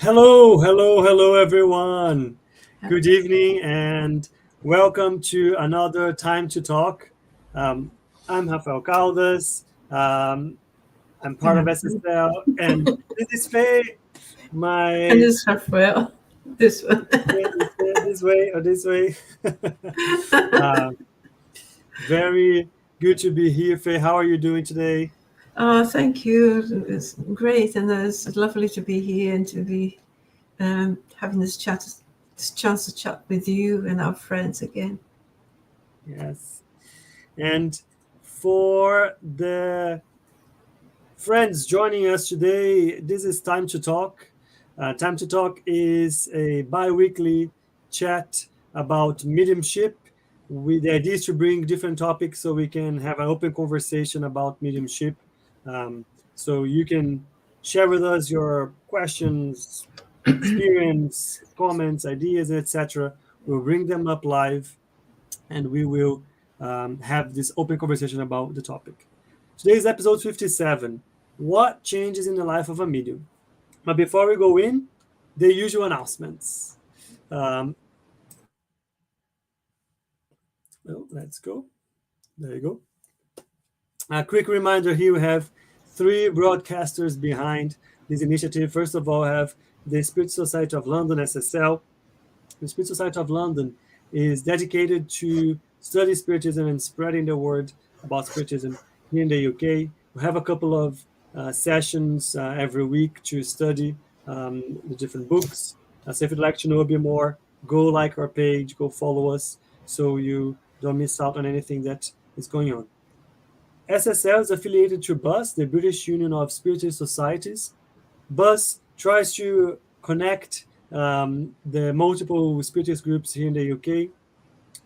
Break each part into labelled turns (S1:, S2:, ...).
S1: Hello, everyone. Good evening, and welcome to another Time to Talk. Um, I'm Rafael Caldas. I'm part of SSL, and this is Faye.
S2: And
S1: My
S2: this Rafael, this one.
S1: this way or this way. uh, Very good to be here, Faye. How are you doing today?
S2: Thank you. It's great, and it's lovely to be here and to be having this chance to chat with you and our friends again.
S1: Yes, and for the friends joining us today, this is Time to Talk. Time to Talk is a bi weekly chat about mediumship. The idea is to bring different topics so we can have an open conversation about mediumship. Um, so you can share with us your questions, experience, comments, ideas, etc. We'll bring them up live and we will have this open conversation about the topic. Today's episode 57. What changes in the life of a medium? But before we go in, the usual announcements. Um, let's go. There you go. A quick reminder here we have three broadcasters behind this initiative. First of all, I have the Spirit Society of London, SSL. The Spirit Society of London is dedicated to study Spiritism and spreading the word about Spiritism here in the UK. We have a couple of sessions every week to study the different books. So if you'd like to know a bit more, go like our page, go follow us so you don't miss out on anything that is going on. SSL is affiliated to BUS, the British Union of Spiritist Societies. BUS tries to connect the multiple spiritist groups here in the UK,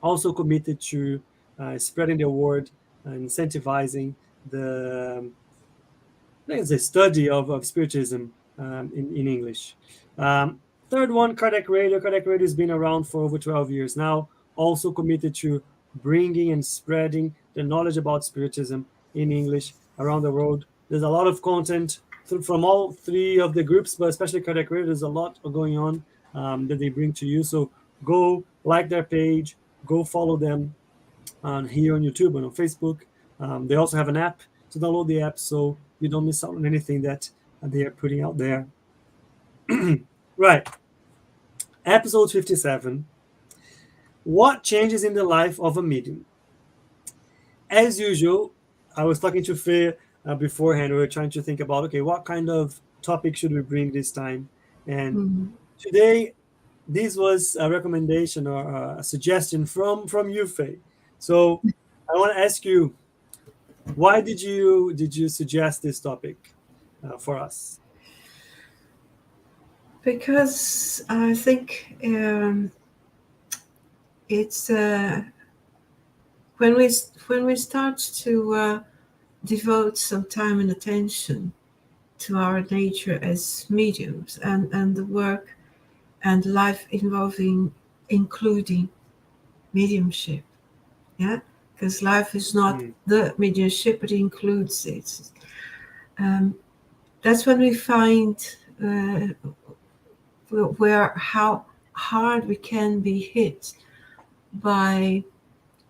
S1: also committed to spreading the word and incentivizing the study of spiritism in English. Third one, Cardiac Radio. Cardiac Radio has been around for over 12 years now, also committed to bringing and spreading the knowledge about spiritism in English around the world. There's a lot of content from all three of the groups, but especially Cardiac Radio, there's a lot going on that they bring to you. So go like their page, go follow them here on YouTube and on Facebook. They also have an app, so download the app so you don't miss out on anything that they are putting out there. Right. Episode 57. What changes in the life of a medium? As usual, I was talking to Faye beforehand. We were trying to think about, okay, what kind of topic should we bring this time? And today, this was a recommendation or a suggestion from you, Faye. So I want to ask you, why did you suggest this topic for us?
S2: Because I think it's when we start to devote some time and attention to our nature as mediums and the work and life involving including mediumship. Yeah, because life is not the mediumship, but it includes it. That's when we find where how hard we can be hit by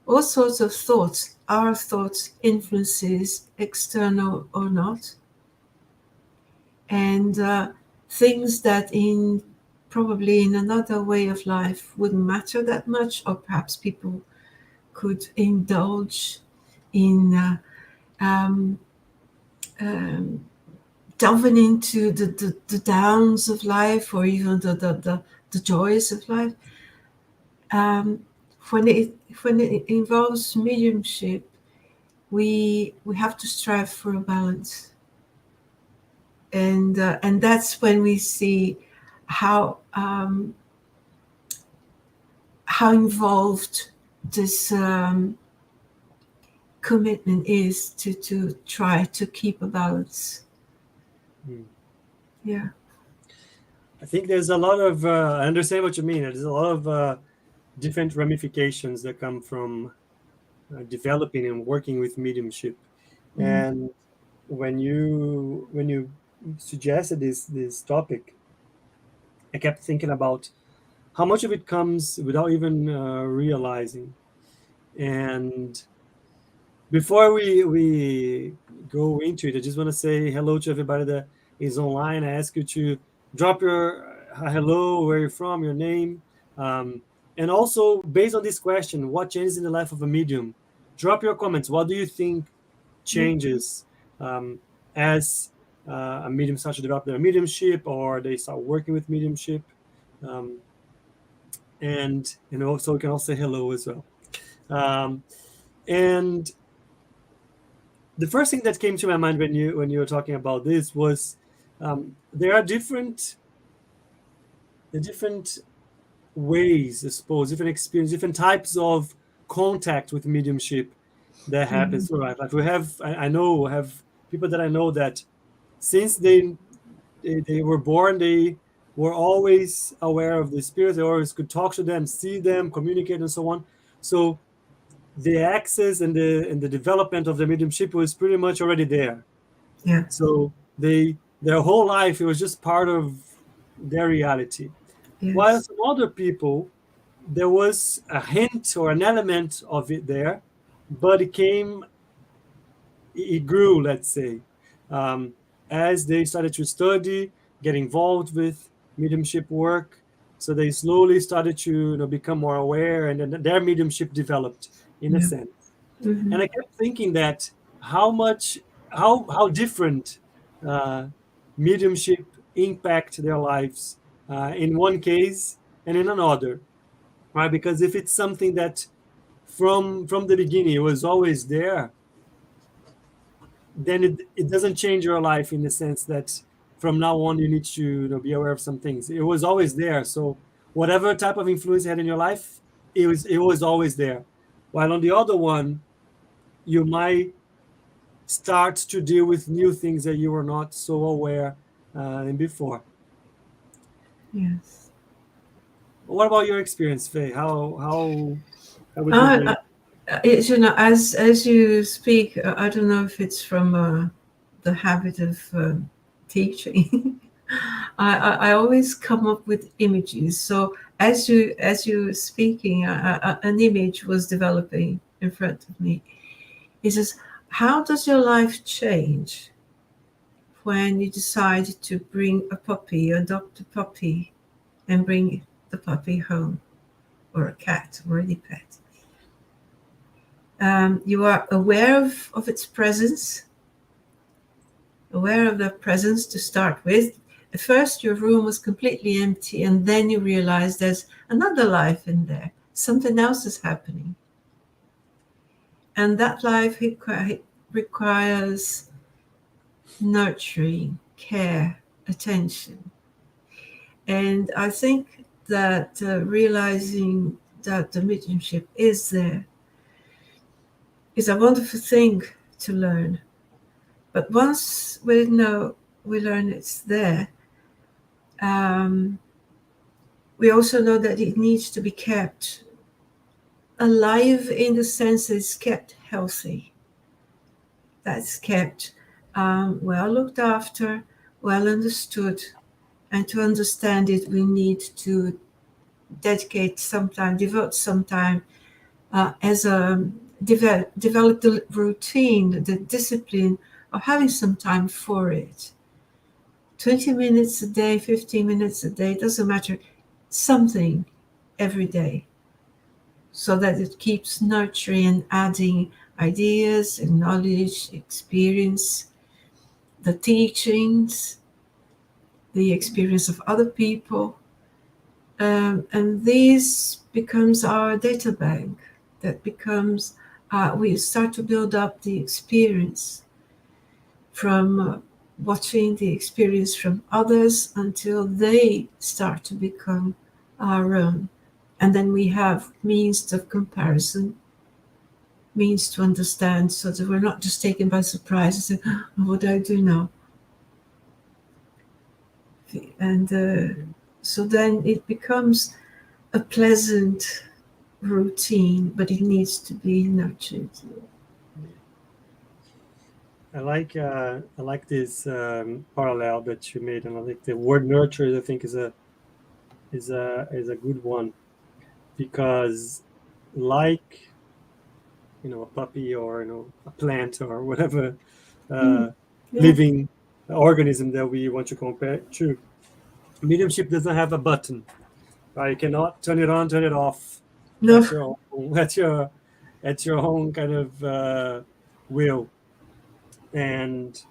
S2: all sorts of thoughts, our thoughts, influences, external or not, and things that probably in another way of life wouldn't matter that much, or perhaps people could indulge in delving into the downs of life, or even the joys of life. When it involves mediumship, we have to strive for a balance, and that's when we see how involved this commitment is to try to keep a balance. Yeah.
S1: I think there's a lot of, I understand what you mean. There's a lot of different ramifications that come from developing and working with mediumship. And when you suggested this topic, I kept thinking about how much of it comes without even realizing. And before we go into it, I just want to say hello to everybody that is online. I ask you to drop your hello, where you're from, your name, um, and also based on this question, what changes in the life of a medium? Drop your comments. What do you think
S2: Yeah.
S1: changes um, as a medium starts to develop their mediumship, or they start working with mediumship? Um, and so we can all say hello as well. Um, and the first thing that came to my mind when you were talking about this was there are different ways, I suppose, different experience, different types of contact with mediumship that happens
S2: Mhm.
S1: through life. Like we have, I know, have people that I know that since they were born, they were always aware of the spirits. They always could talk to them, see them, communicate, and so on. So the access and the development of the mediumship was pretty much already there.
S2: Yeah.
S1: So their whole life it was just part of their reality. While
S2: Yes.
S1: some other people, there was a hint or an element of it there, but it grew, let's say, um, as they started to study, get involved with mediumship work. So they slowly started to become more aware, and then their mediumship developed in a
S2: Yeah.
S1: sense.
S2: Hmm.
S1: And I kept thinking that how much, how different uh, mediumship impact their lives in one case and in another, right? Because if it's something that from the beginning it was always there, then it doesn't change your life in the sense that from now on you need to be aware of some things. It was always there. So whatever type of influence you had in your life, it was always there. While on the other one, you might start to deal with new things that you were not so aware than before.
S2: Yes.
S1: What about your experience, Faye? How would you
S2: Uh,
S1: rate?
S2: uh, it's, as you speak, I don't know if it's from the habit of teaching. I always come up with images. So as you were speaking, an image was developing in front of me. He says, "How does your life change when you decide to bring a puppy, adopt a puppy, and bring the puppy home, or a cat, or any pet?" You are aware of its presence, aware of their presence to start with. At first, your room was completely empty, and then you realize there's another life in there. Something else is happening. And that life requires nurturing, care, attention. And I think that realizing that the mediumship is there is a wonderful thing to learn. But once we learn it's there, um, we also know that it needs to be kept alive in the sense that it's kept healthy, that's kept well looked after, well understood. And to understand it, we need to devote some time as a develop the routine, the discipline of having some time for it. 20 minutes a day, 15 minutes a day, doesn't matter, something every day, so that it keeps nurturing and adding ideas and knowledge, experience, the teachings, the experience of other people. And this becomes our data bank. That becomes, we start to build up the experience from watching the experience from others until they start to become our own. And then we have means of comparison, means to understand, so that we're not just taken by surprise and say, "Oh, what do I do now?" And so then it becomes a pleasant routine, but it needs to be nurtured.
S1: I like this parallel that you made, and I like the word nurture. I think is a is a good one, because like, a puppy, or a plant, or whatever
S2: Mm, yeah.
S1: living organism that we want to compare to, mediumship doesn't have a button, right? You cannot turn it on, turn it off
S2: No.
S1: at your own, at your own kind of will. And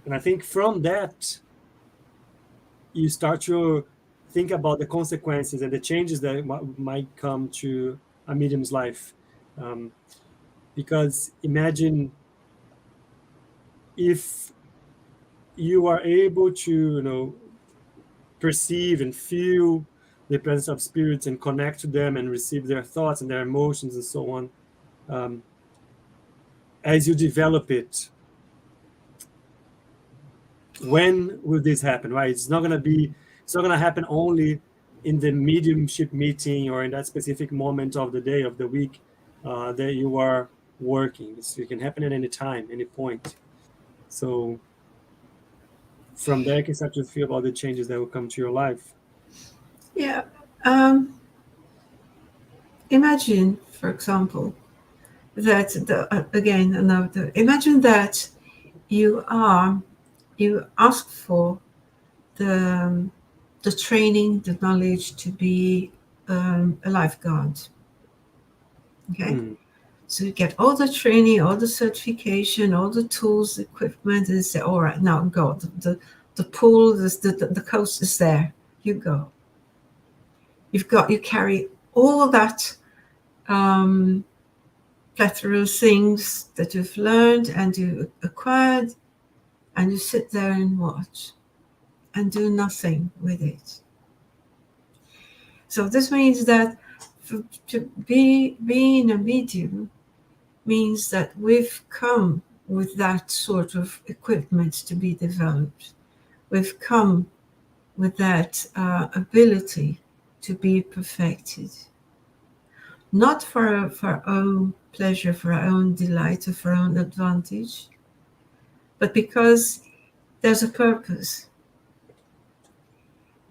S1: and I think from that you start to think about the consequences and the changes that might come to a medium's life. um, because imagine if you are able to perceive and feel the presence of spirits and connect to them and receive their thoughts and their emotions and so on. um, as you develop it, when will this happen, right? It's not going to happen only in the mediumship meeting or in that specific moment of the day, of the week, that you are working. It can happen at any time, any point. So from there you can start to feel about the changes that will come to your life.
S2: Yeah. Um, Imagine, for example, that again another. Imagine that you ask for the the training, the knowledge to be a lifeguard. Okay,
S1: Mm.
S2: so you get all the training, all the certification, all the tools, equipment, and say, all right, now go. The pool, the coast is there. You go. You carry all that plethora of things that you've learned and you acquired, and you sit there and watch and do nothing with it. So this means that to be being a medium means that we've come with that sort of equipment to be developed. We've come with that ability to be perfected, not for our own pleasure, for our own delight, or for our own advantage, but because there's a purpose.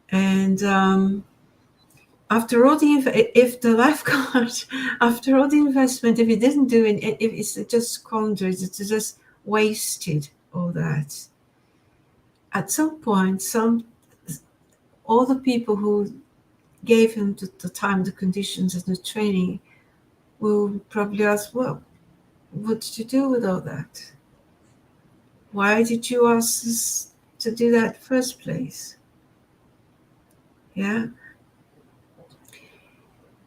S2: And after all if the lifeguard, after all the investment, if it didn't do it, if it's just squandered, it's just wasted all that. At some point, all the people who gave him the time, the conditions, and the training will probably ask, well, what did you do with all that? Why did you ask us to do that in the first place? Yeah.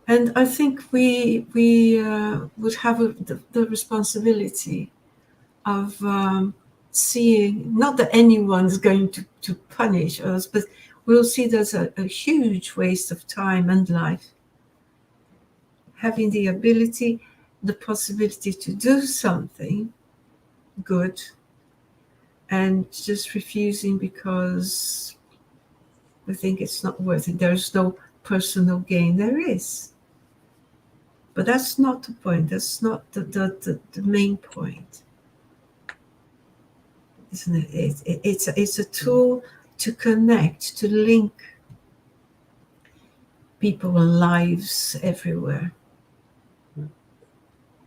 S2: And I think we would have the responsibility of seeing, not that anyone's going to punish us, but we'll see there's a huge waste of time and life. Having the ability, the possibility to do something good, and just refusing because we think it's not worth it. There's no personal gain. There is. But that's not the point. That's not the main point, isn't it? It's a tool to connect, to link people and lives everywhere.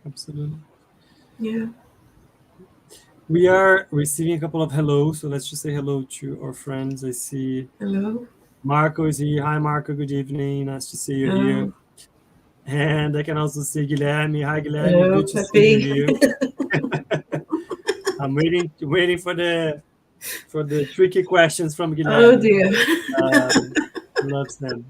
S1: Absolutely.
S2: Yeah.
S1: We are receiving a couple of hellos, so let's just say hello to our friends. I see
S2: Hello.
S1: Marco is here. Hi, Marco. Good evening. Nice to see you here.
S2: Hello.
S1: And I can also see Guilherme. Hi, Guilherme.
S2: Hello,
S1: Good to see you
S2: Pepe.
S1: here. I'm waiting for the tricky questions from
S2: Oh
S1: Guilherme.
S2: dear.
S1: Loves them.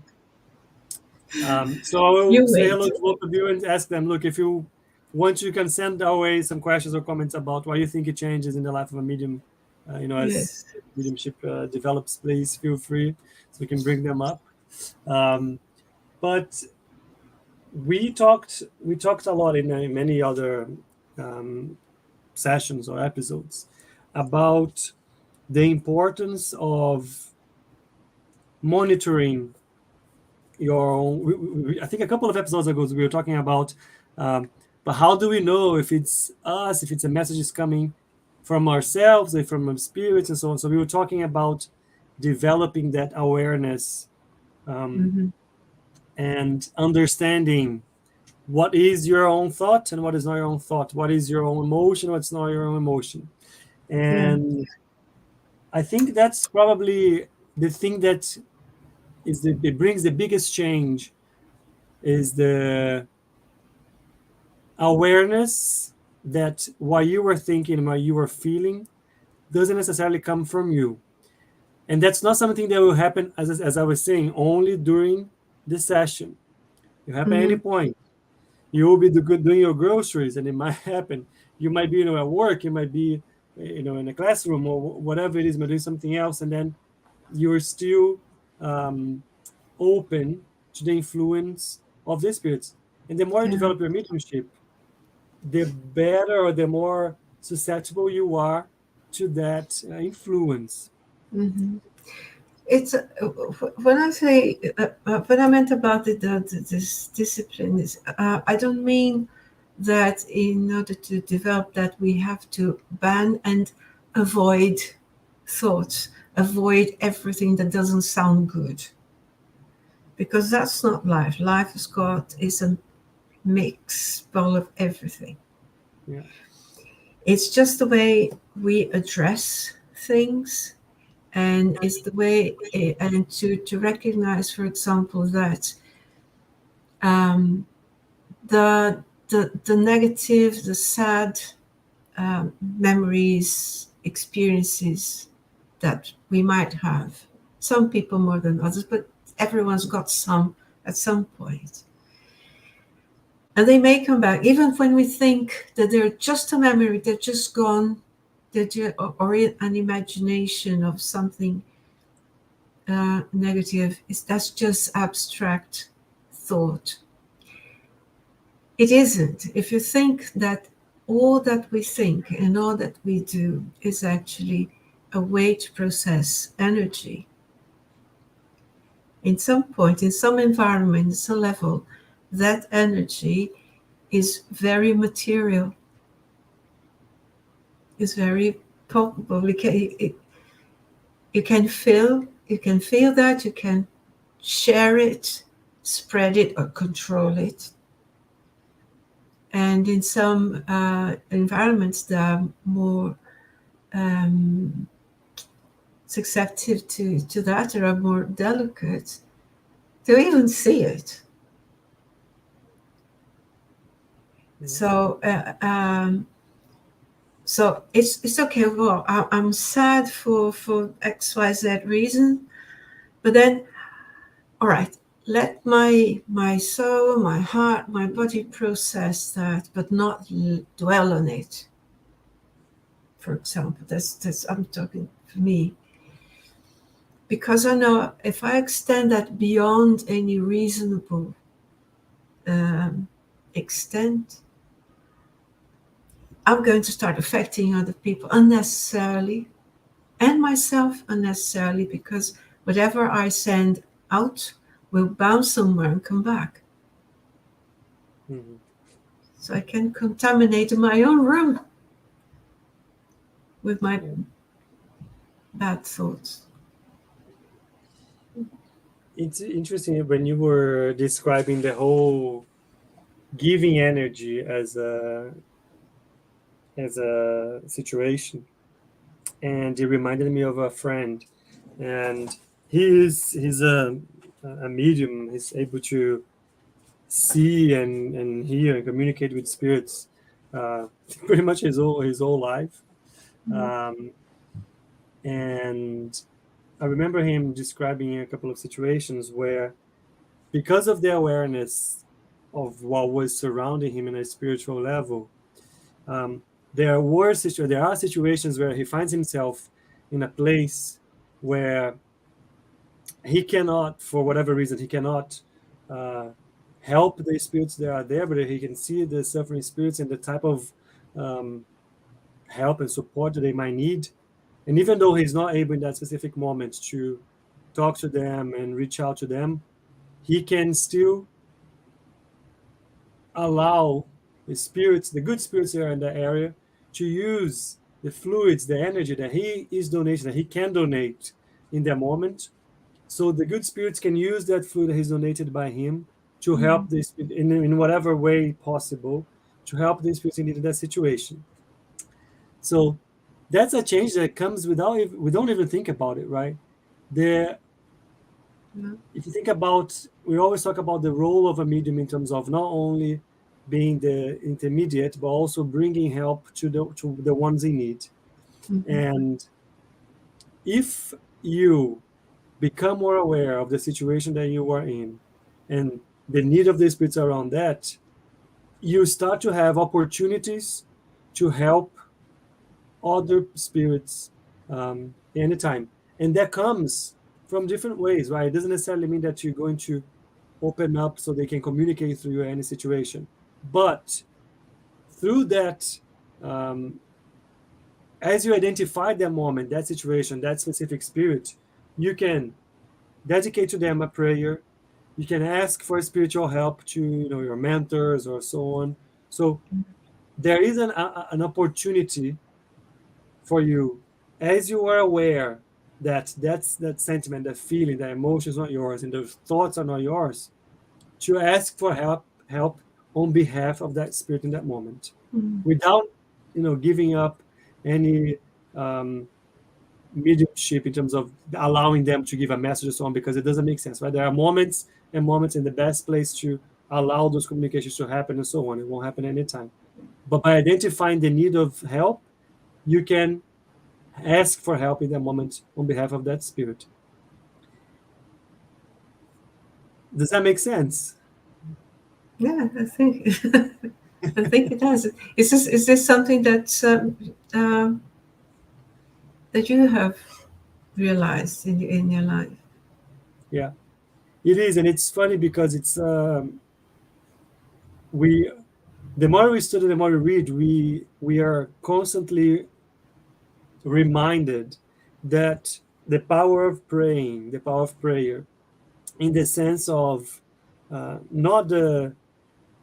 S1: So I will
S2: You
S1: say
S2: wait.
S1: hello to both of you and ask them, look, if you want, you can send our way some questions or comments about why you think it changes in the life of a medium, as
S2: Yes.
S1: mediumship develops. Please feel free, so we can bring them up. But we talked a lot in many other sessions or episodes about the importance of monitoring your own. I think a couple of episodes ago we were talking about, but how do we know if it's us, if it's a message is coming from ourselves, or from spirits, and so on. So we were talking about developing that awareness
S2: Mm-hmm.
S1: And understanding what is your own thought and what is not your own thought, what is your own emotion, what's not your own emotion.
S2: Yeah.
S1: And I think that's probably the thing that it brings the biggest change, is the awareness that what you were thinking and what you were feeling doesn't necessarily come from you. And that's not something that will happen, as I was saying, only during the session. It happen at any
S2: Mm-hmm.
S1: point. You will be doing your groceries, and it might happen. You might be, at work. You might be, in a classroom or whatever it is, but doing something else, and then you're still um, open to the influence of the spirits. And the more you
S2: Yeah.
S1: develop your mediumship, the better or the more susceptible you are to that influence.
S2: Mm-hmm. It's when I say what I meant about this discipline is I don't mean that in order to develop that we have to ban and avoid thoughts, avoid everything that doesn't sound good, because that's not life. Life is a mix bowl of everything.
S1: Yeah.
S2: It's just the way we address things, and it's the way and to recognize, for example, that um, the negative, the sad memories, experiences that we might have, some people more than others, but everyone's got some at some point, and they may come back even when we think that they're just a memory, they're just gone, or an imagination of something negative. That's just abstract thought. It isn't. If you think that all that we think and all that we do is actually a way to process energy, in some point, in some environment, in some level, that energy is very material, is very palpable. You can feel that, you can share it, spread it, or control it. And in some environments that are more susceptible to that, or are more delicate, to even see it.
S1: Yeah.
S2: So it's okay. Well, I'm sad for XYZ reason, but then, all right, let my soul, my heart, my body process that, but not dwell on it. For example, that's I'm talking for me, because I know if I extend that beyond any reasonable extent, I'm going to start affecting other people unnecessarily and myself unnecessarily, because whatever I send out will bounce somewhere and come back.
S1: Mhm.
S2: So I can contaminate my own room with my
S1: Yeah.
S2: bad thoughts.
S1: It's interesting when you were describing the whole giving energy as a situation, and it reminded me of a friend, and he's a medium. He's able to see and hear and communicate with spirits uh, pretty much his whole life. Um, and I remember him describing a couple of situations where, because of the awareness of what was surrounding him in a spiritual level, um, there are situations where he finds himself in a place where he cannot, for whatever reason, he cannot uh, help the spirits that are there, but he can see the suffering spirits and the type of um, help and support that they might need. And even though he's not able in that specific moment to talk to them and reach out to them, he can still allow the good spirits that are in that area, to use the fluids, the energy that he is donating, that he can donate in that moment, So the good spirits can use that fluid that is donated by him to help the spirit in whatever way possible, to help the spirits in that situation. So that's a change that comes without, we don't even think about it, right? The If you think about, we always talk about the role of a medium in terms of not only being the intermediate, but also bringing help to the ones in need. And if you become more aware of the situation that you are in and the need of the spirits around that, you start to have opportunities to help other spirits anytime. And that comes from different ways, right? It doesn't necessarily mean that you're going to open up so they can communicate through you any situation. But through that, as you identify that moment, that situation, that specific spirit, you can dedicate to them a prayer. You can ask for spiritual help to your mentors or so on. So there is an opportunity for you, as you are aware that that sentiment, that feeling, that emotion is not yours, and those thoughts are not yours, to ask for help on behalf of that spirit in that moment, without giving up any mediumship in terms of allowing them to give a message or so on, because it doesn't make sense, right? There are moments and moments in the best place to allow those communications to happen and so on. It won't happen anytime. But by identifying the need of help, you can ask for help in that moment on behalf of that spirit. Does that make sense?
S2: Yeah, I think I think it does. Is this something that that you have realized in your life?
S1: Yeah, it is, and it's funny because it's the more we study, the more we read, we are constantly reminded that the power of praying, the power of prayer, in the sense of not the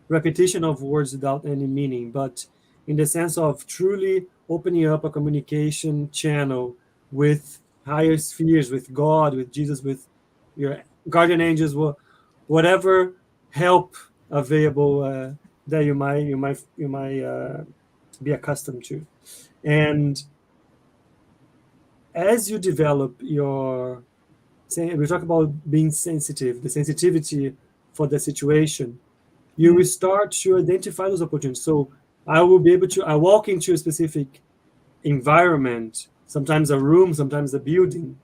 S1: repetition of words without any meaning, but in the sense of truly opening up a communication channel with higher spheres, with God, with Jesus, with your guardian angels, whatever help available that you might be accustomed to. And as you develop your, we talk about being sensitive, the sensitivity for the situation, you will start to identify those opportunities. So I walk into a specific environment, sometimes a room, sometimes a building,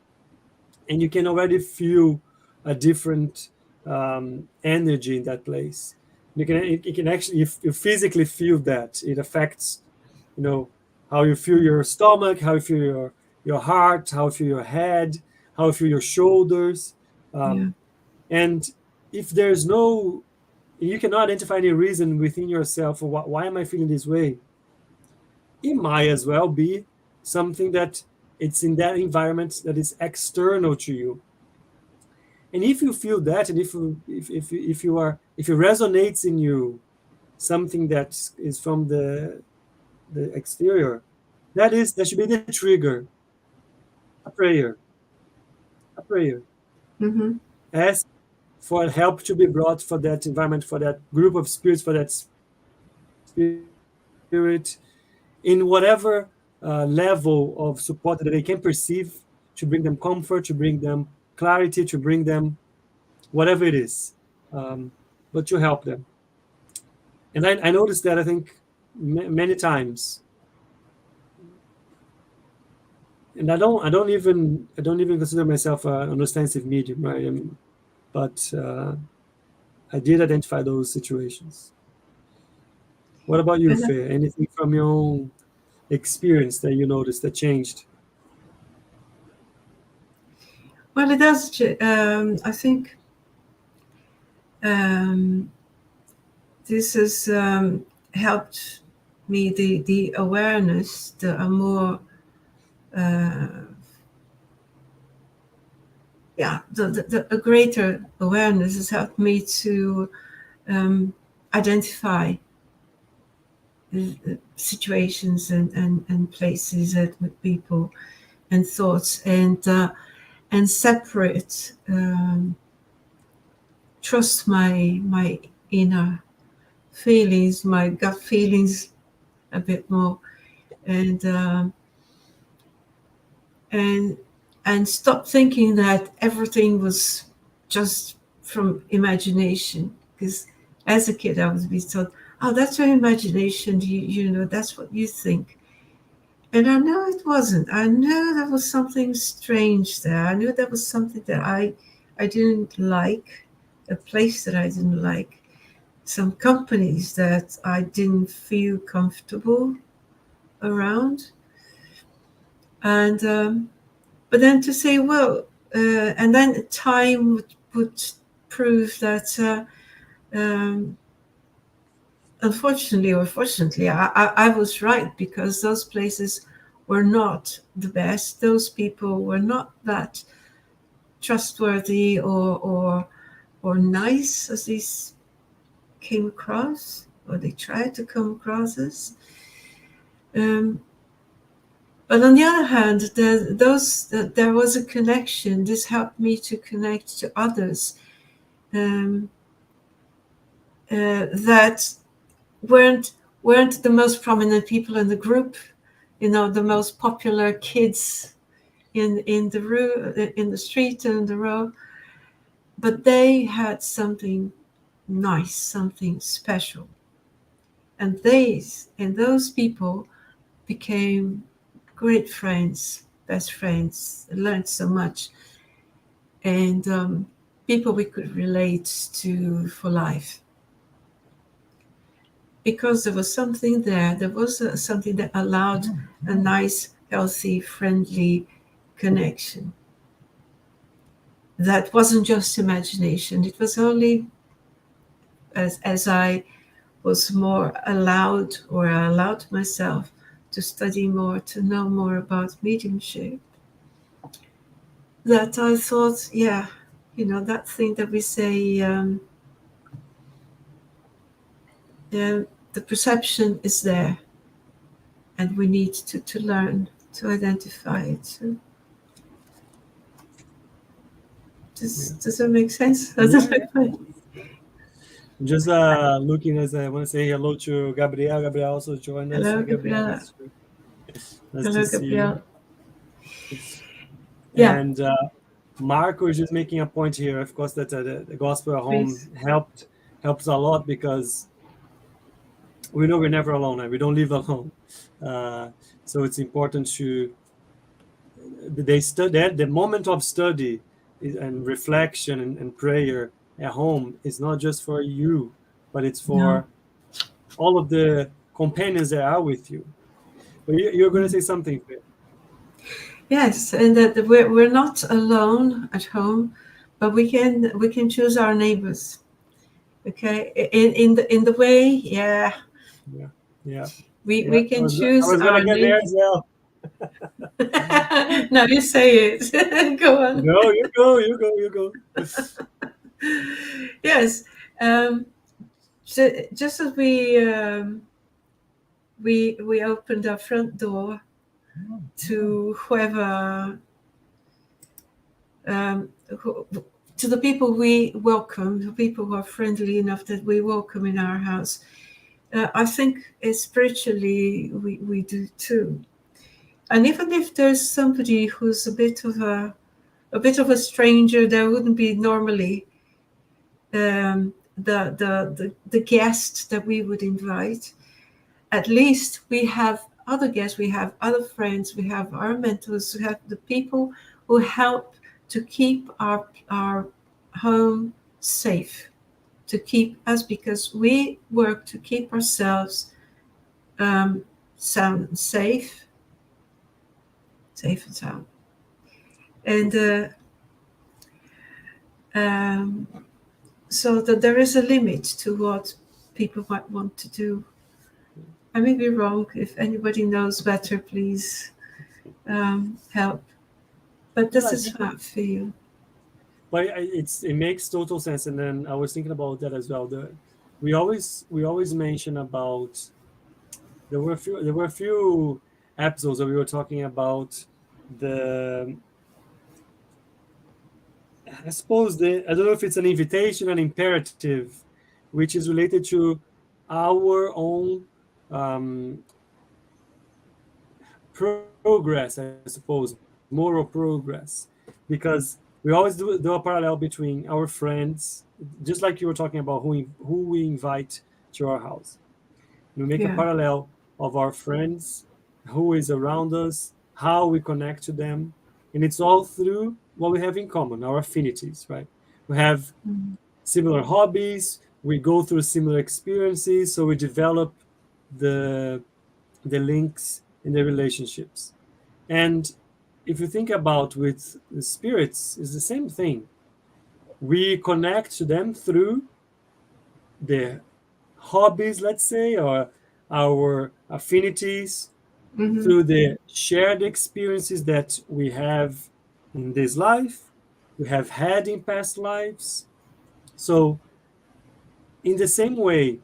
S1: and you can already feel a different energy in that place. You can actually, if you physically feel that, it affects, how you feel your stomach, how you feel your heart, how you feel your head, how you feel your shoulders. And if there's no, you cannot identify any reason within yourself for why am I feeling this way, it might as well be something that it's in that environment that is external to you. And if you feel that, and if it resonates in you something that is from the exterior, that should be the trigger. A prayer. Ask for help to be brought for that environment, for that group of spirits, for that spirit, in whatever level of support that they can perceive, to bring them comfort, to bring them clarity, to bring them whatever it is, but to help them. And I noticed that, I think, many times. And I don't even consider myself an ostensive medium, right? But I did identify those situations. What about you, Faye? Anything from your own experience that you noticed that changed?
S2: Well, it does. I think this has helped me. The awareness, the more, a greater awareness has helped me to identify situations and places with people and thoughts, and and separate, trust my inner feelings, my gut feelings a bit more, and and stop thinking that everything was just from imagination. Because as a kid, I was being told, "Oh, that's your imagination. You know, that's what you think." And I know it wasn't. I knew there was something strange there. I knew there was something that I didn't like, a place that I didn't like, some companies that I didn't feel comfortable around. And but then to say, well, and then time would prove that, unfortunately or fortunately, I was right, because those places were not the best. Those people were not that trustworthy or nice as these came across, or they tried to come across as. But on the other hand, there was a connection. This helped me to connect to others, that weren't the most prominent people in the group, the most popular kids in the room, in the street and the row, but they had something nice, something special, and those people became great friends, best friends. I learned so much, and people we could relate to for life, because there was something there. There was something that allowed a nice, healthy, friendly connection. That wasn't just imagination. It was only as I was more allowed, or I allowed myself to study more, to know more about mediumship, that I thought, yeah, that thing that we say, the perception is there, and we need to learn to identify it. So, does that make sense?
S1: Just looking, as I want to say hello to Gabriel. Gabriel also joined us.
S2: Hello,
S1: Hi, Gabriel.
S2: Gabriela.
S1: Nice
S2: Hello,
S1: to see
S2: Gabriel.
S1: you.
S2: Yeah.
S1: And Marco is just making a point here, of course, that the gospel at home
S2: Please.
S1: helps a lot, because we know we're never alone, and we don't live alone. So it's important to the moment of study and reflection and prayer at home is not just for you, but it's
S2: No.
S1: for all of the companions that are with you. But you're going to say something, Faye.
S2: Yes, and that we're not alone at home, but we can choose our neighbors. Okay, in the way, yeah.
S1: Yeah.
S2: We
S1: I
S2: can
S1: was
S2: choose
S1: gonna
S2: our
S1: get there
S2: neighbors.
S1: as well.
S2: Now you say it. Go on.
S1: No, you go.
S2: Yes. Just as we opened our front door to whoever, to the people we welcome, the people who are friendly enough that we welcome in our house. I think spiritually we do too. And even if there's somebody who's a bit of a stranger, there wouldn't be normally the guest that we would invite. At least we have other guests, we have other friends, we have our mentors, we have the people who help to keep our home safe, to keep us, because we work to keep ourselves sound and safe and sound. And so that there is a limit to what people might want to do. I may be wrong. If anybody knows better, please help. But this is how I feel.
S1: But it makes total sense. And then I was thinking about that as well. We always mention about there were a few episodes that we were talking about the I suppose I don't know if it's an invitation, an imperative, which is related to our own um, progress, I suppose, moral progress, because we always do a parallel between our friends, just like you were talking about who we invite to our house. We make a
S2: Yeah.
S1: parallel of our friends, who is around us, how we connect to them, and it's all through what we have in common, our affinities, right? We have
S2: Mm.
S1: similar hobbies, we go through similar experiences, so we develop the the links in the relationships. And if you think about with the spirits, it's the same thing. We connect to them through their hobbies, let's say, or our affinities,
S2: Mm-hmm.
S1: through the shared experiences that we have in this life, we have had in past lives. So, in the same way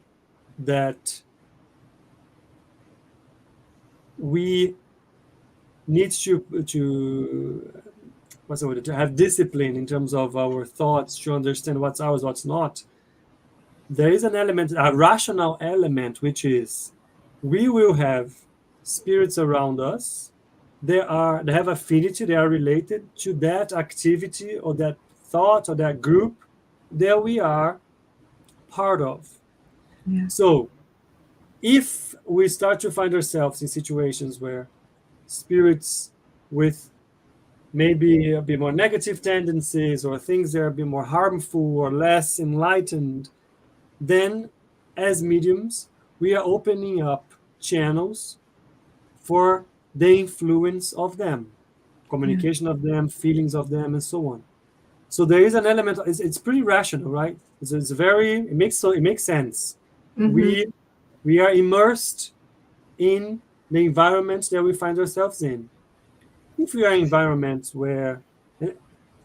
S1: that we need to what's the word, to have discipline in terms of our thoughts to understand what's ours, what's not, there is an element, a rational element, which is we will have spirits around us. They have affinity, they are related to that activity or that thought or that group that we are part of.
S2: Yeah.
S1: So if we start to find ourselves in situations where spirits with maybe a bit more negative tendencies or things that are a bit more harmful or less enlightened, then as mediums, we are opening up channels for the influence of them,
S2: Yeah.
S1: communication of them, feelings of them, and so on. So there is an element. It's pretty rational, right? It's very. It makes sense.
S2: Mm-hmm.
S1: We are immersed in the environment that we find ourselves in. If we are in environments where,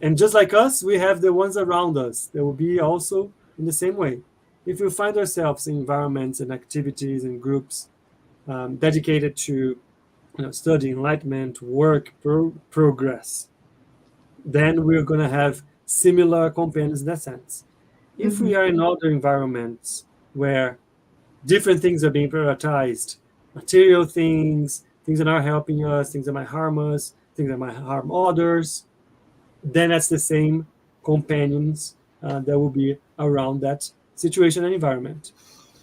S1: and just like us, we have the ones around us that will be also in the same way. If we find ourselves in environments and activities and groups dedicated to study, enlightenment, work, progress, then we're going to have similar companions in that sense. If
S2: Mm-hmm.
S1: we are in other environments where different things are being prioritized, material things, things that are helping us, things that might harm us, things that might harm others, then that's the same companions that will be around that situation and environment.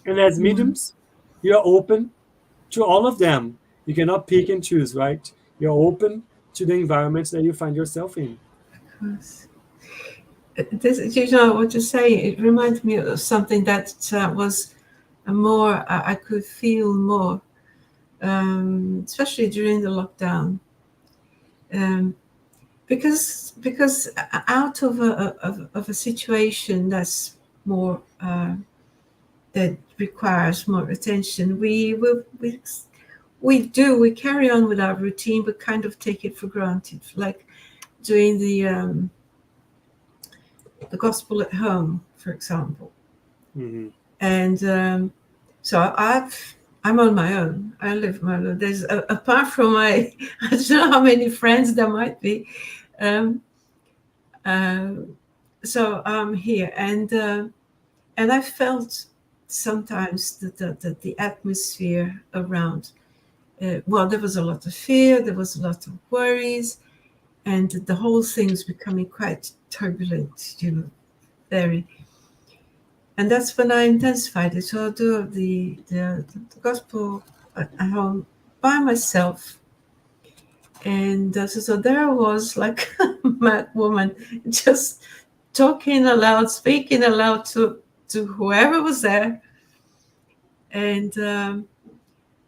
S1: And as
S2: Yeah.
S1: mediums, you're open to all of them. You cannot pick and choose, right? You're open to the environments that you find yourself in.
S2: Yes. This, you know what you say, it reminds me of something that was a more, I could feel more, especially during the lockdown. Um, because out of a situation that's more that requires more attention, we carry on with our routine, but kind of take it for granted, like doing the gospel at home, for example.
S1: Mm-hmm.
S2: And so I'm on my own. I live my own. There's apart from my I don't know how many friends there might be. Um, uh, so I'm here, and I felt sometimes the atmosphere around. Well, there was a lot of fear. There was a lot of worries, and the whole thing was becoming quite turbulent. Very. And that's when I intensified it. So I do the gospel at home by myself. And so there I was, like a mad woman, just talking aloud, speaking aloud to whoever was there. And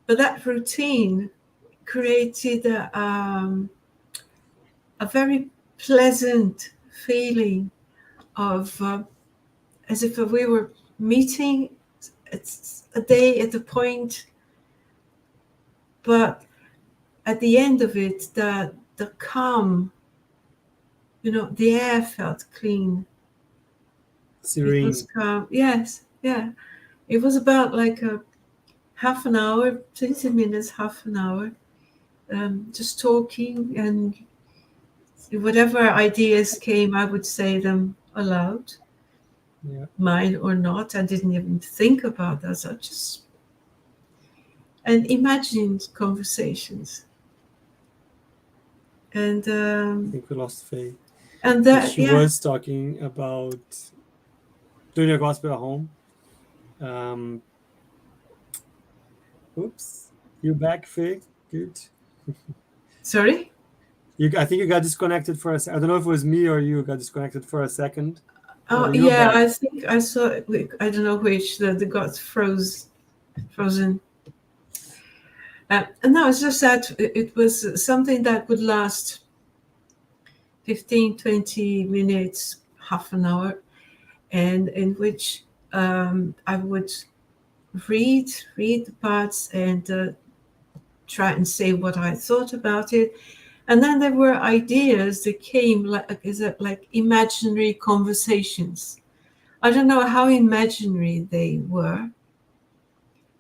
S2: but that routine created a very pleasant feeling of as if we were meeting a day at a point, but at the end of it, the calm, the air felt clean. It was
S1: Serene.
S2: calm. Yes, yeah. It was about like a half an hour, 20 minutes, half an hour, just talking and whatever ideas came, I would say them aloud,
S1: Yeah.
S2: mine or not. I didn't even think about that. I just and imagined conversations. And
S1: I think we lost Faye.
S2: and
S1: But
S2: that,
S1: she
S2: yeah.
S1: was talking about doing a gospel at home. Oops, you back, Faye? Good.
S2: Sorry.
S1: I think you got disconnected for a second. I don't know if it was me or you got disconnected for a second,
S2: Oh
S1: but you're
S2: yeah,
S1: back.
S2: I think I saw. I don't know which the got frozen. And no, it's just that it was something that would last 15, 20 minutes, half an hour, and in which I would read the parts and try and say what I thought about it. And then there were ideas that came like imaginary conversations. I don't know how imaginary they were,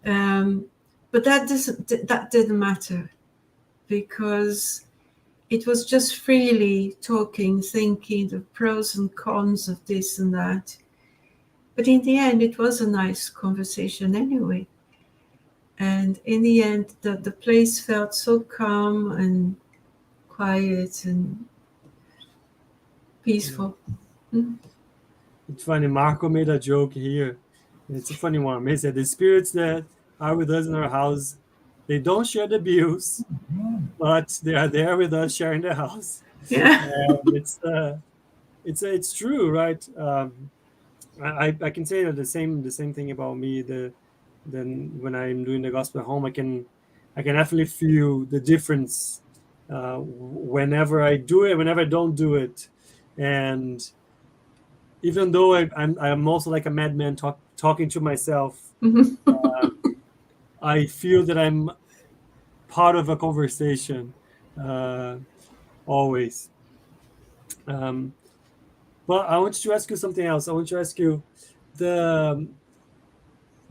S2: but that didn't matter because it was just freely talking, thinking the pros and cons of this and that. But in the end, it was a nice conversation anyway. And in the end, the place felt so calm and quiet and peaceful. Mm.
S1: It's funny. Marco made a joke here. It's a funny one. He said the spirits that are with us in our house, they don't share the bills, but they are there with us sharing the house.
S2: Yeah.
S1: And it's true, right? I can say that the same thing about me. Then when I'm doing the gospel at home, I can definitely feel the difference whenever I do it, whenever I don't do it, and even though I'm also like a madman talking to myself,
S2: Mhm.
S1: I feel that I'm part of a conversation uh, always. Um, but I want to ask you something else. I want to ask you the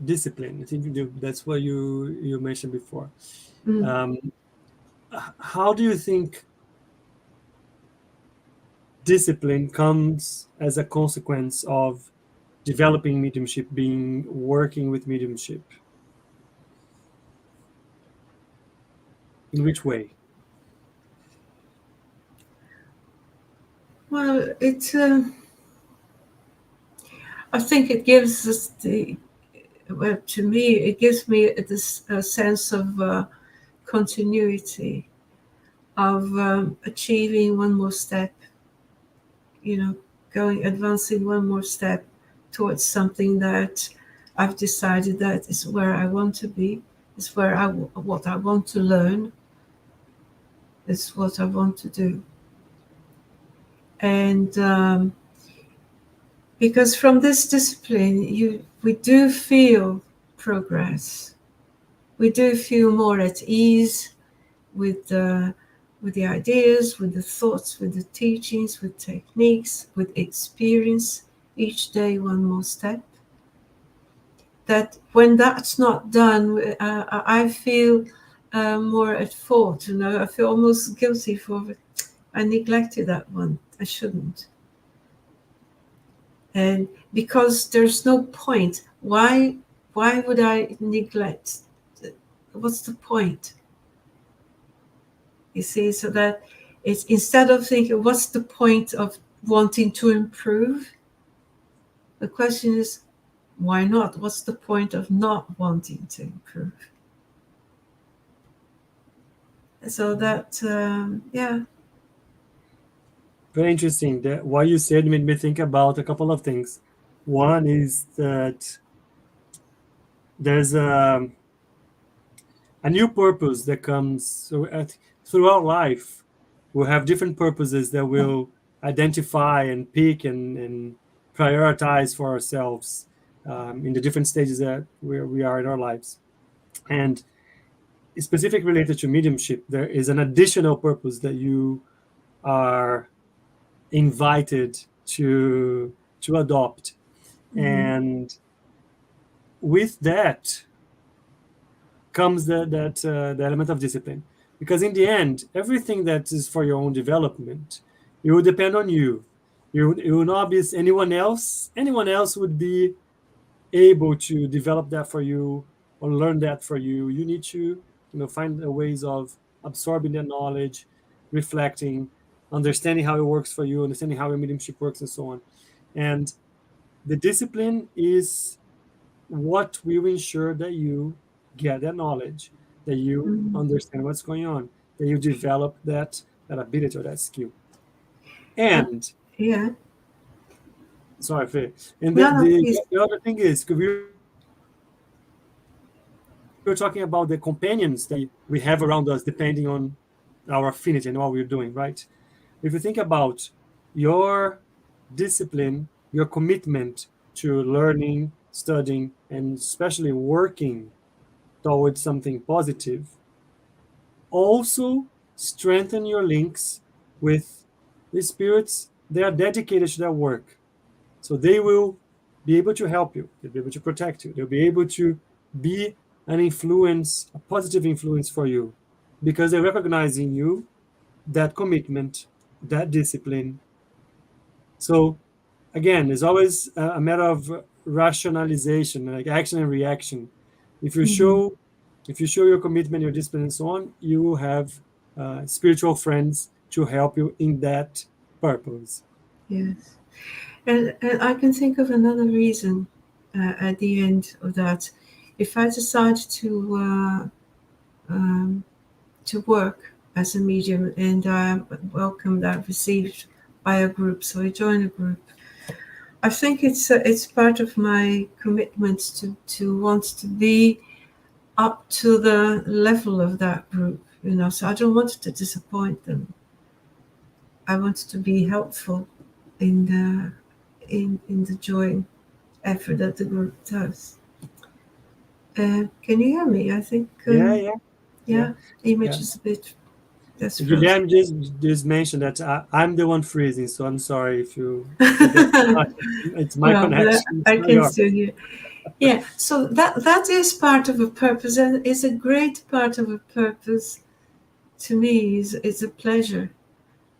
S1: discipline. I think that's what you mentioned before.
S2: Mm.
S1: Um, how do you think discipline comes as a consequence of developing mediumship, being working with mediumship? In which way?
S2: Well, I think it gives us well, to me, it gives me this sense of continuity, of achieving one more step, advancing one more step towards something that I've decided that is where I want to be, is what I want to learn, is what I want to do. And because from this discipline, we do feel progress. We do feel more at ease with the ideas, with the thoughts, with the teachings, with techniques, with experience. Each day, one more step. That when that's not done, I feel more at fault. I feel almost guilty for I neglected that one. I shouldn't. And because there's no point. Why would I neglect? What's the point? You see, so that it's instead of thinking, what's the point of wanting to improve? The question is, why not? What's the point of not wanting to improve? So that, yeah.
S1: Very interesting. What you said made me think about a couple of things. One is that there's a new purpose that comes throughout life. We'll have different purposes that we'll identify and pick and prioritize for ourselves in the different stages that we are in our lives. And specific related to mediumship, there is an additional purpose that you are invited to adopt.
S2: Mm-hmm.
S1: And with that comes the element of discipline, because in the end, everything that is for your own development, It will depend on you. It will not be anyone else. Anyone else would be able to develop that for you or learn that for you. You need to, find ways of absorbing that knowledge, reflecting, understanding how it works for you, understanding how your mediumship works, and so on. And the discipline is what will ensure that you get that knowledge, that you
S2: Mhm.
S1: understand what's going on, that you develop that ability or that skill.
S2: Uh,
S1: And
S2: yeah.
S1: sorry, Faye. And
S2: No, no, please.
S1: the other thing is, we were talking about the companions that we have around us, depending on our affinity and what we're doing, right? If you think about your discipline, your commitment to learning, studying, and especially working towards something positive, also strengthen your links with the spirits that are dedicated to their work. So they will be able to help you, they'll be able to protect you, they'll be able to be an influence, a positive influence for you, because they recognize in you that commitment, that discipline. So again, it's always a matter of rationalization, like action and reaction. If you
S2: Mhm.
S1: show, if you show your commitment, your discipline, and so on, you will have spiritual friends to help you in that purpose.
S2: Yes. And I can think of another reason at the end of that. If I decide to work as a medium and I'm welcomed, I'm received by a group, so I join a group. I think it's part of my commitment to want to be up to the level of that group, So I don't want to disappoint them. I want to be helpful in the joint effort that the group does. Can you hear me? I think,
S1: Yeah, yeah, yeah,
S2: yeah, the image
S1: yeah.
S2: is a bit that's frozen.
S1: Guilherme just mentioned that I'm the one freezing, so I'm sorry if that's it's my
S2: Well, but
S1: connection, it's
S2: I
S1: not
S2: can
S1: yours.
S2: still hear. Yeah, so that is part of a purpose, and is a great part of a purpose. To me, is a pleasure,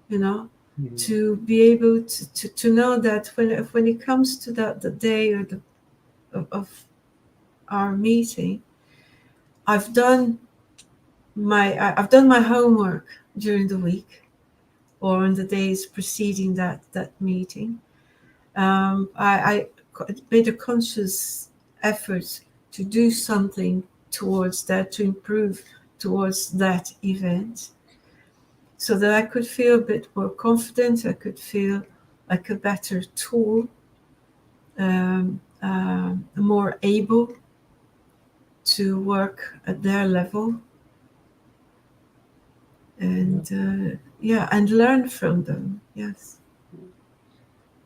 S2: you know,
S1: Mhm.
S2: to be able to know that when it comes to the day or of our meeting, I've done I've done my homework during the week or on the days preceding that meeting. I made a conscious effort to do something towards that, to improve towards that event, so that I could feel a bit more confident. I could feel like a better tool, more able to work at their level,
S1: Yeah.
S2: and yeah, and learn from them. Yes.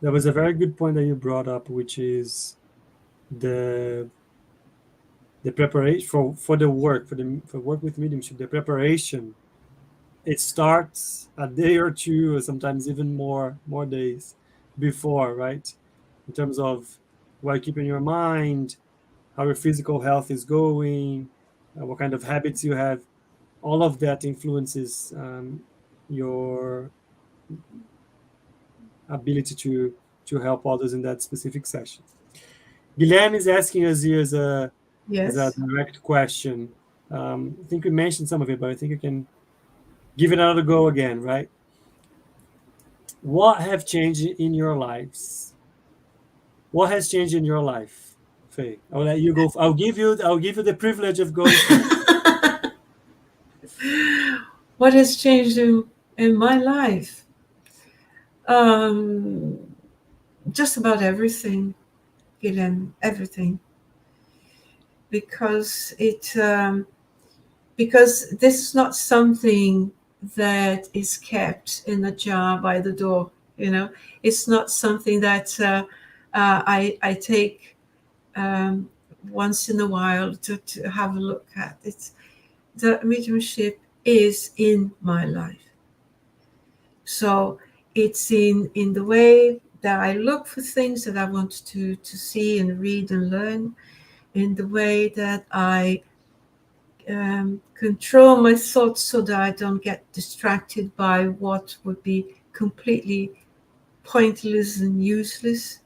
S1: That was a very good point that you brought up, which is the the preparation for the work for work with mediumship. The preparation, it starts a day or two, or sometimes even more days before, right? In terms of what you keep in your mind, how your physical health is going, what kind of habits you have. All of that influences your ability to help others in that specific session. Guilherme is asking us here as a
S2: Yes.
S1: direct question. I think we mentioned some of it, but I think I can give it another go again, right? What have changed in your lives? What has changed in your life, Faye? I'll let you go. I'll give you the privilege of going first.
S2: What has changed in my life? Um, just about everything, Gideon, everything, because because this is not something that is kept in a jar by the door. It's not something that I take once in a while to have a look at. It's the mediumship is in my life. So it's in the way that I look for things that I want to see and read and learn, in the way that I control my thoughts so that I don't get distracted by what would be completely pointless and useless.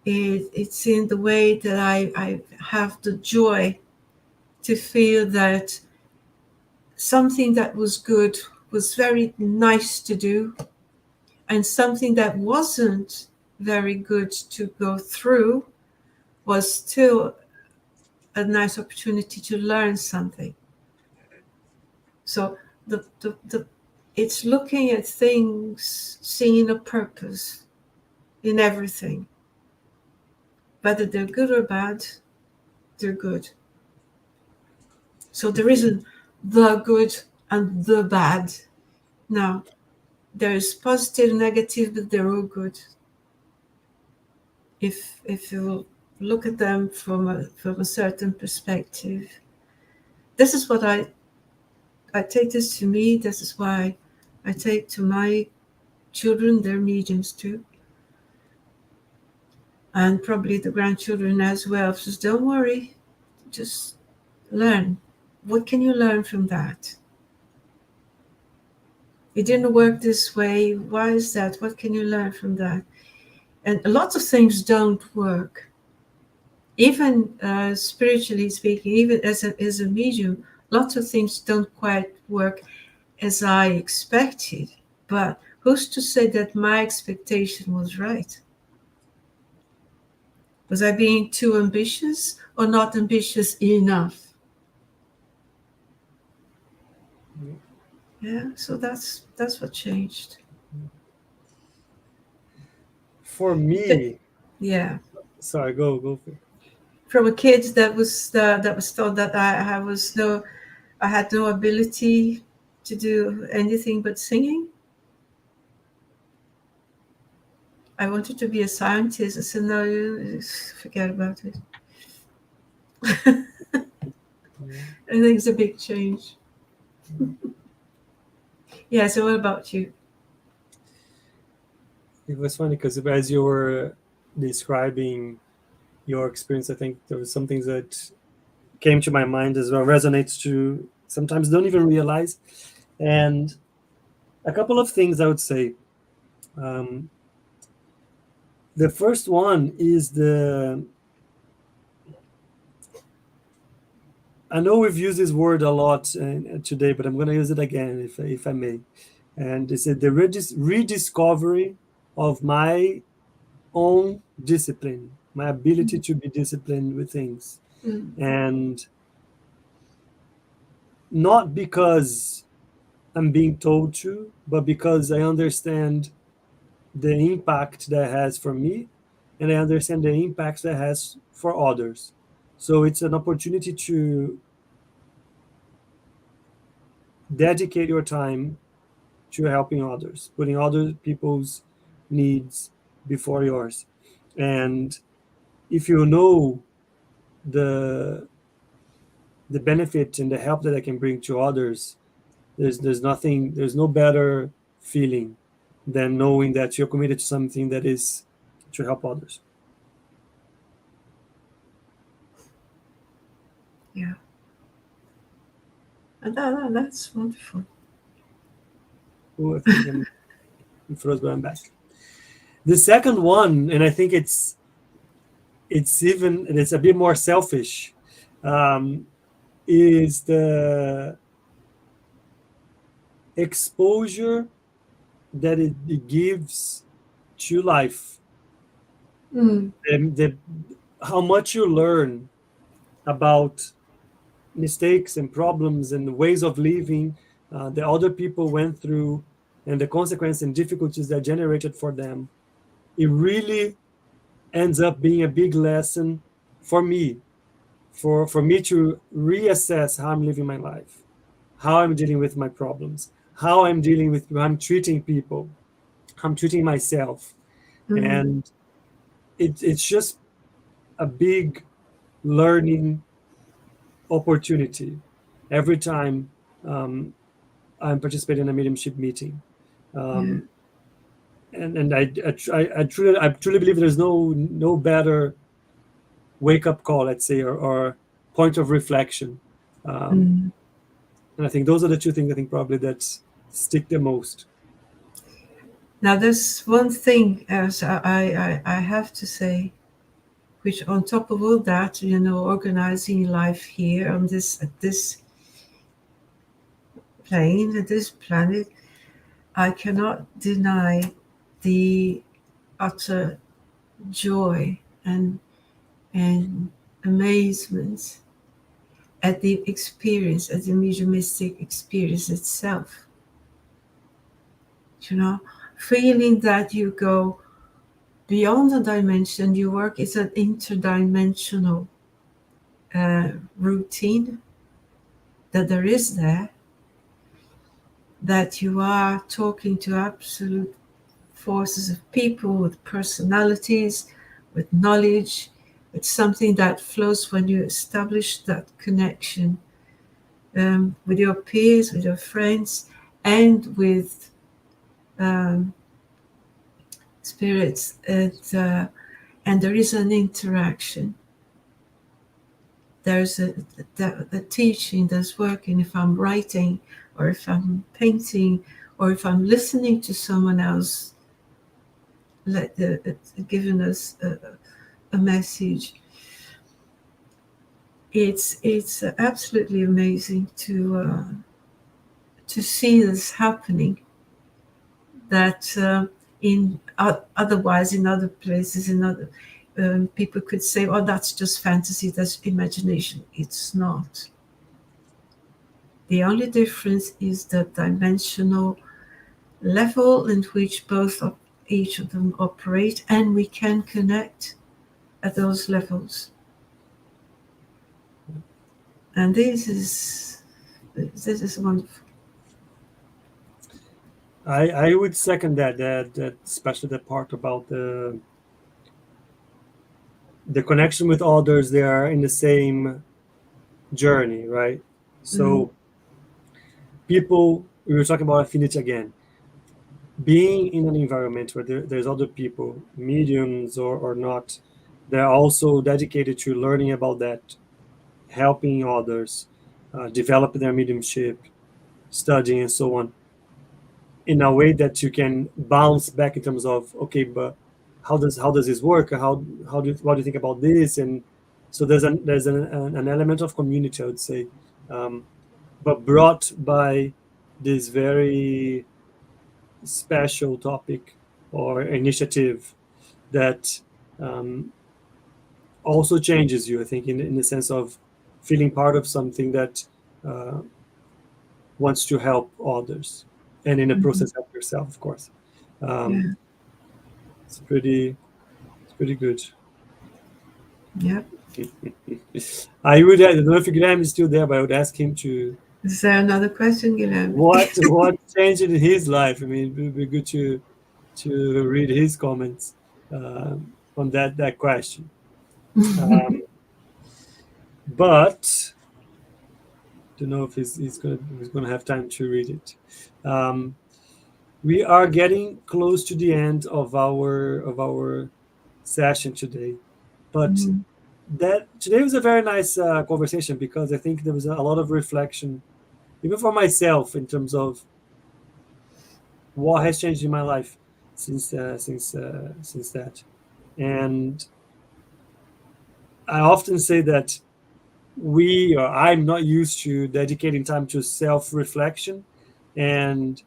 S2: It's in the way that I have the joy to feel that something that was good was very nice to do, and something that wasn't very good to go through was still a nice opportunity to learn something. So the it's looking at things, seeing a purpose in everything. Whether they're good or bad, they're good. So there isn't the good and the bad. No, there's positive, negative, but they're all good. If you look at them from a certain perspective, this is what I take this to me. This is why I take to my children. They're mediums too, and probably the grandchildren as well. Just don't worry, just learn. What can you learn from that? It didn't work this way. Why is that? What can you learn from that? And lots of things don't work. Even spiritually speaking, even as a medium, lots of things don't quite work as I expected. But who's to say that my expectation was right? Was I being too ambitious or not ambitious enough? Yeah, so that's what changed.
S1: For me,
S2: Yeah.
S1: sorry, go for it.
S2: From a kid that was told that I had no ability to do anything but singing. I wanted to be a scientist. I said, no, forget about it. I think it's a big change. Yeah, so what about you?
S1: It was funny because as you were describing your experience, I think there was some things that came to my mind as well, resonates to sometimes don't even realize. And a couple of things I would say. The first one is I know we've used this word a lot today, but I'm going to use it again if I may. And it's the rediscovery of my own discipline, my ability to be disciplined with things. And not because I'm being told to, but because I understand the impact that has for me, and I understand the impact that has for others. So it's an opportunity to dedicate your time to helping others, putting other people's needs before yours. And if you know the benefit and the help that I can bring to others, there's no better feeling than knowing that you're committed to something that is to help others.
S2: Yeah. And that's wonderful.
S1: Oh, I think I'm froze, but I'm back. The second one, and I think it's a bit more selfish, is the exposure that it gives to life. How much you learn about mistakes and problems and ways of living that other people went through, and the consequences and difficulties that generated for them, it really ends up being a big lesson for me, for me to reassess how I'm living my life, how I'm dealing with my problems, how I'm treating people, how I'm treating myself. And it's just a big learning opportunity every time I'm participating in a mediumship meeting. And I truly believe there's no better wake-up call, let's say, or point of reflection. And I think those are the two things I think probably that stick the most.
S2: Now, there's one thing as I have to say, which on top of all that, organizing life here on this plane, at this planet, I cannot deny the utter joy and amazement at the experience, at the mediumistic experience itself. Feeling that you go beyond a dimension, your work is an interdimensional routine that there is there, that you are talking to absolute forces of people with personalities, with knowledge, with something that flows when you establish that connection with your peers, with your friends, and with spirits. And there is an interaction. There's a teaching that's working. If I'm writing, or if I'm painting, or if I'm listening to someone else giving us a message, it's absolutely amazing to see this happening. That otherwise in other places, in other people could say, "Oh, that's just fantasy, that's imagination." It's not. The only difference is the dimensional level in which each of them operate, and we can connect at those levels. And this is wonderful.
S1: I would second that especially the part about the connection with others. They are in the same journey, right? So people, we were talking about affinity again. Being in an environment where there's other people, mediums or not, they're also dedicated to learning about that, helping others, developing their mediumship, studying and so on, in a way that you can bounce back in terms of, okay, but how does this work? What do you think about this? And so there's an element of community, I would say, but brought by this very special topic or initiative that also changes you, I think, in the sense of feeling part of something that wants to help others, and in the process help yourself, of course.
S2: Yeah.
S1: It's pretty good.
S2: Yeah.
S1: I don't know if Graham is still there, but I would ask him to
S2: Is there another question, Guilherme?
S1: what changed in his life. I mean, it would be good to read his comments on that question. But don't know if he's gonna have time to read it. We are getting close to the end of our session today, but that today was a very nice conversation, because I think there was a lot of reflection, even for myself, in terms of what has changed in my life since that. And I often say that I'm not used to dedicating time to self-reflection, and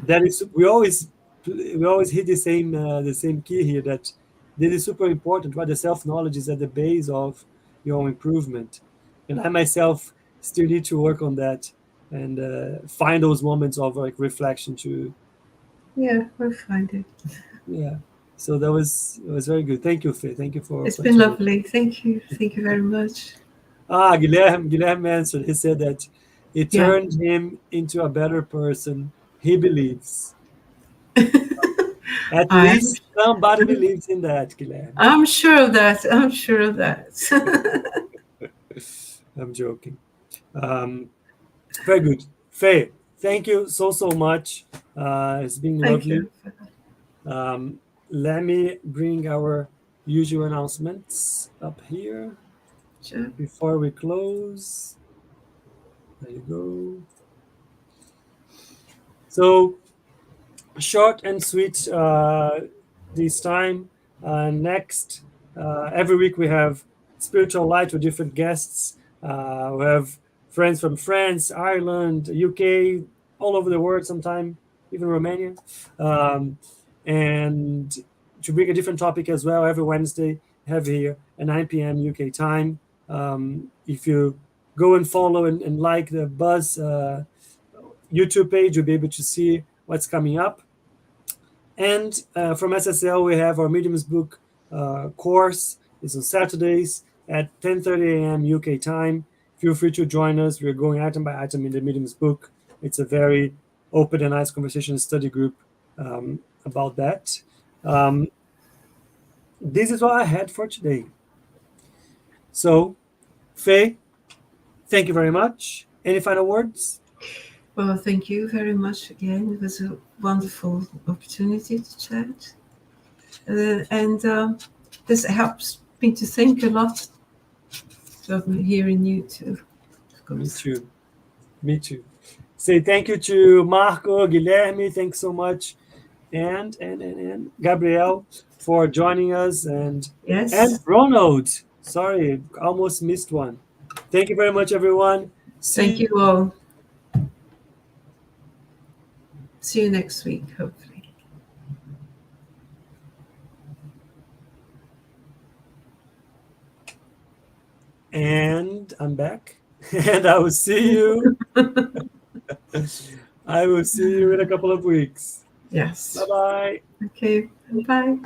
S1: that is we always hit the same key here, that this is super important, right? The self-knowledge is at the base of your improvement, and I myself still need to work on that, and find those moments of like reflection to.
S2: Yeah, we'll find it.
S1: Yeah, so it was very good. Thank you, Faye. Thank you for
S2: It's been
S1: sharing.
S2: lovely. Thank you. Thank you very much.
S1: Guilherme answered. He said that it
S2: Yeah.
S1: turned him into a better person. He believes. At
S2: I'm
S1: least somebody believes in that, Guilherme.
S2: I'm sure of that. I'm sure of that.
S1: I'm joking. Very good. Faye, thank you so much. It's been
S2: Thank
S1: lovely.
S2: you.
S1: Let me bring our usual announcements up here
S2: Sure.
S1: before we close. There you go. So short and sweet this time. Next, every week we have Spiritual Light with different guests. We have friends from France, Ireland, UK, all over the world, sometime even Romania. And to bring a different topic as well, every Wednesday, have here at 9 p.m. UK time. If you go and follow and like the Buzz YouTube page, you'll be able to see what's coming up. And from SSL, we have our Mediums book course. It's on Saturdays at 10:30 a.m. UK time. Feel free to join us. We're going item by item in the Mediums book. It's a very open and nice conversation study group about that. This is what I had for today. So, Faye, thank you very much. Any final words?
S2: Well, thank you very much again. It was a wonderful opportunity to chat. And this helps me to think a lot of hearing you too.
S1: Me too. Me too. Say thank you to Marco, Guilherme, thanks so much. And Gabriel for joining us. And Ronald. Sorry, almost missed one. Thank you very much, everyone.
S2: Thank you all. See you next week, hopefully.
S1: And I'm back. And I will see you. I will see you in a couple of weeks.
S2: Yes.
S1: Bye-bye.
S2: Okay. Bye.